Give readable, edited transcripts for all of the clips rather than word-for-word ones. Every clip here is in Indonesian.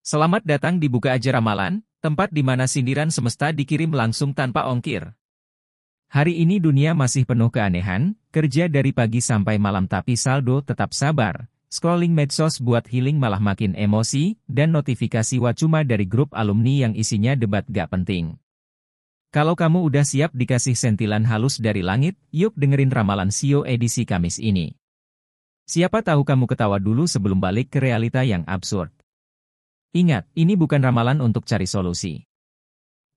Selamat datang di Buka Aja Ramalan, tempat di mana sindiran semesta dikirim langsung tanpa ongkir. Hari ini dunia masih penuh keanehan, kerja dari pagi sampai malam tapi saldo tetap sabar. Scrolling medsos buat healing malah makin emosi, dan notifikasi cuma dari grup alumni yang isinya debat gak penting. Kalau kamu udah siap dikasih sentilan halus dari langit, yuk dengerin ramalan Shio edisi Kamis ini. Siapa tahu kamu ketawa dulu sebelum balik ke realita yang absurd. Ingat, ini bukan ramalan untuk cari solusi.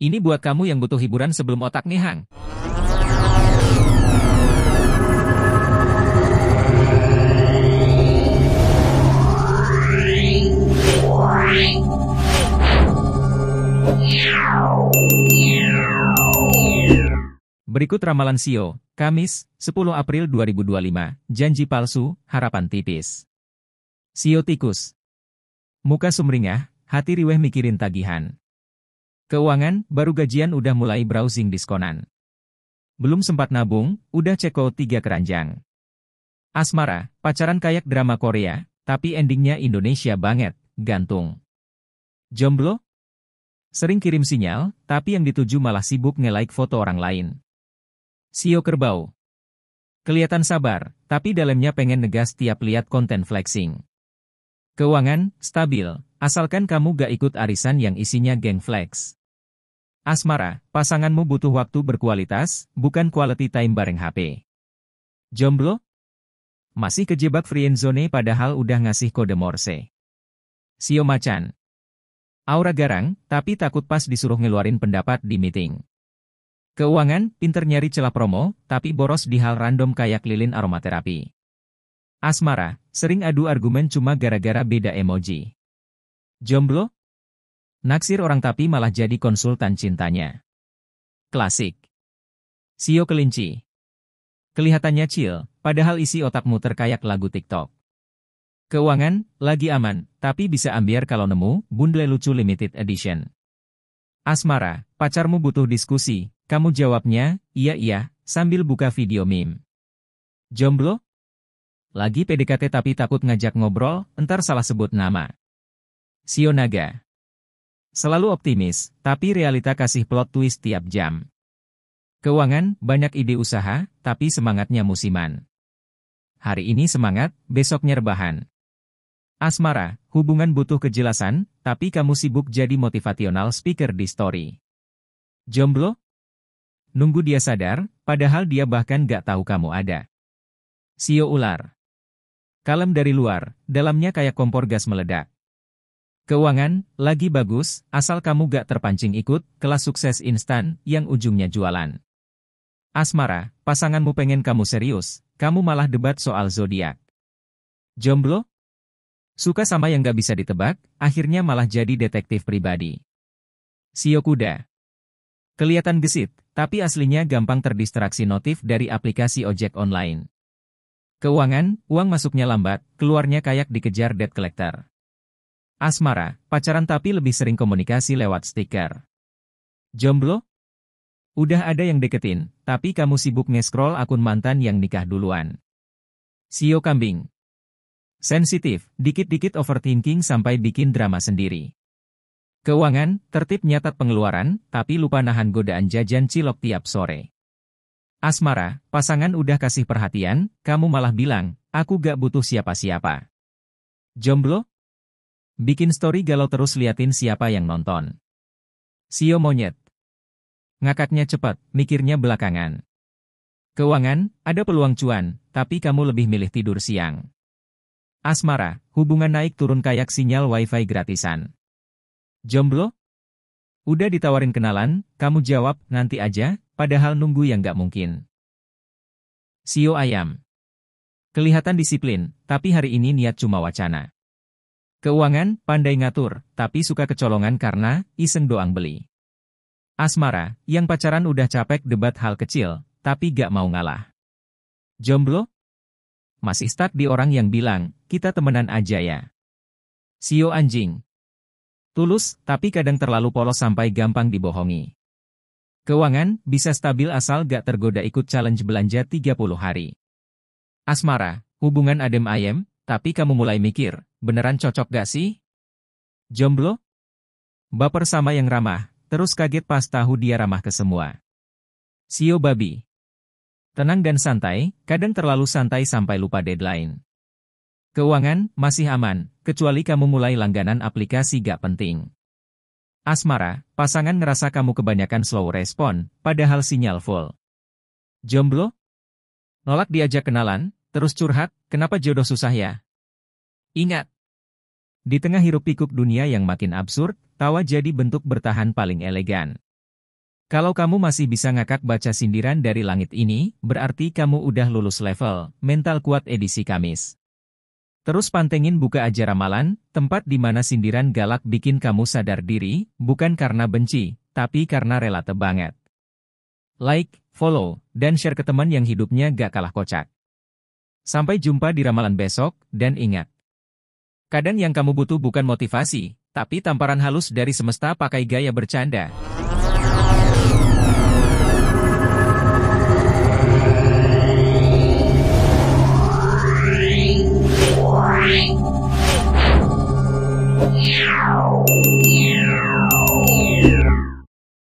Ini buat kamu yang butuh hiburan sebelum otak ngehang. Berikut ramalan Shio, Kamis, 10 April 2025, janji palsu, harapan tipis. Shio tikus. Muka sumringah, hati riweh mikirin tagihan. Keuangan, baru gajian udah mulai browsing diskonan. Belum sempat nabung, udah ceko 3 keranjang. Asmara, pacaran kayak drama Korea, tapi endingnya Indonesia banget, gantung. Jomblo? Sering kirim sinyal, tapi yang dituju malah sibuk nge-like foto orang lain. Shio kerbau. Kelihatan sabar, tapi dalamnya pengen negas tiap lihat konten flexing. Keuangan, stabil, asalkan kamu gak ikut arisan yang isinya geng flex. Asmara, pasanganmu butuh waktu berkualitas, bukan quality time bareng HP. Jomblo? Masih kejebak friendzone padahal udah ngasih kode Morse. Shio macan. Aura garang, tapi takut pas disuruh ngeluarin pendapat di meeting. Keuangan, pinter nyari celah promo, tapi boros di hal random kayak lilin aromaterapi. Asmara, sering adu argumen cuma gara-gara beda emoji. Jomblo? Naksir orang tapi malah jadi konsultan cintanya. Klasik. Shio kelinci. Kelihatannya chill, padahal isi otak muter kayak lagu TikTok. Keuangan, lagi aman, tapi bisa ambiar kalau nemu bundle lucu limited edition. Asmara, pacarmu butuh diskusi, kamu jawabnya, iya, sambil buka video meme. Jomblo? Lagi PDKT tapi takut ngajak ngobrol, entar salah sebut nama. Shio naga. Selalu optimis, tapi realita kasih plot twist tiap jam. Keuangan, banyak ide usaha, tapi semangatnya musiman. Hari ini semangat, besoknya rebahan. Asmara, hubungan butuh kejelasan, tapi kamu sibuk jadi motivational speaker di story. Jomblo? Nunggu dia sadar, padahal dia bahkan gak tahu kamu ada. Shio ular. Kalem dari luar, dalamnya kayak kompor gas meledak. Keuangan, lagi bagus, asal kamu gak terpancing ikut kelas sukses instan yang ujungnya jualan. Asmara, pasanganmu pengen kamu serius, kamu malah debat soal zodiak. Jomblo? Suka sama yang gak bisa ditebak, akhirnya malah jadi detektif pribadi. Shio kuda. Kelihatan gesit, tapi aslinya gampang terdistraksi notif dari aplikasi ojek online. Keuangan, uang masuknya lambat, keluarnya kayak dikejar debt collector. Asmara, pacaran tapi lebih sering komunikasi lewat stiker. Jomblo? Udah ada yang deketin, tapi kamu sibuk nge-scroll akun mantan yang nikah duluan. Shio kambing. Sensitif, dikit-dikit overthinking sampai bikin drama sendiri. Keuangan, tertib nyatat pengeluaran, tapi lupa nahan godaan jajan cilok tiap sore. Asmara, pasangan udah kasih perhatian, kamu malah bilang, aku gak butuh siapa-siapa. Jomblo? Bikin story galau terus liatin siapa yang nonton. Shio monyet. Ngakaknya cepat, mikirnya belakangan. Keuangan, ada peluang cuan, tapi kamu lebih milih tidur siang. Asmara, hubungan naik turun kayak sinyal wifi gratisan. Jomblo? Udah ditawarin kenalan, kamu jawab, nanti aja, padahal nunggu yang gak mungkin. Shio ayam. Kelihatan disiplin, tapi hari ini niat cuma wacana. Keuangan, pandai ngatur, tapi suka kecolongan karena iseng doang beli. Asmara, yang pacaran udah capek debat hal kecil, tapi gak mau ngalah. Jomblo? Masih stuck di orang yang bilang, kita temenan aja ya. Shio anjing. Tulus, tapi kadang terlalu polos sampai gampang dibohongi. Keuangan, bisa stabil asal gak tergoda ikut challenge belanja 30 hari. Asmara, hubungan adem ayem, tapi kamu mulai mikir, beneran cocok gak sih? Jomblo? Baper sama yang ramah, terus kaget pas tahu dia ramah ke semua. Sio babi. Tenang dan santai, kadang terlalu santai sampai lupa deadline. Keuangan, masih aman, kecuali kamu mulai langganan aplikasi gak penting. Asmara, pasangan ngerasa kamu kebanyakan slow respon, padahal sinyal full. Jomblo? Nolak diajak kenalan, terus curhat, kenapa jodoh susah ya? Ingat! Di tengah hiruk-pikuk dunia yang makin absurd, tawa jadi bentuk bertahan paling elegan. Kalau kamu masih bisa ngakak baca sindiran dari langit ini, berarti kamu udah lulus level mental kuat edisi Kamis. Terus pantengin Buka Aja Ramalan, tempat di mana sindiran galak bikin kamu sadar diri, bukan karena benci, tapi karena relate banget. Like, follow, dan share ke teman yang hidupnya gak kalah kocak. Sampai jumpa di ramalan besok, dan ingat. Kadang yang kamu butuh bukan motivasi, tapi tamparan halus dari semesta pakai gaya bercanda. Meow.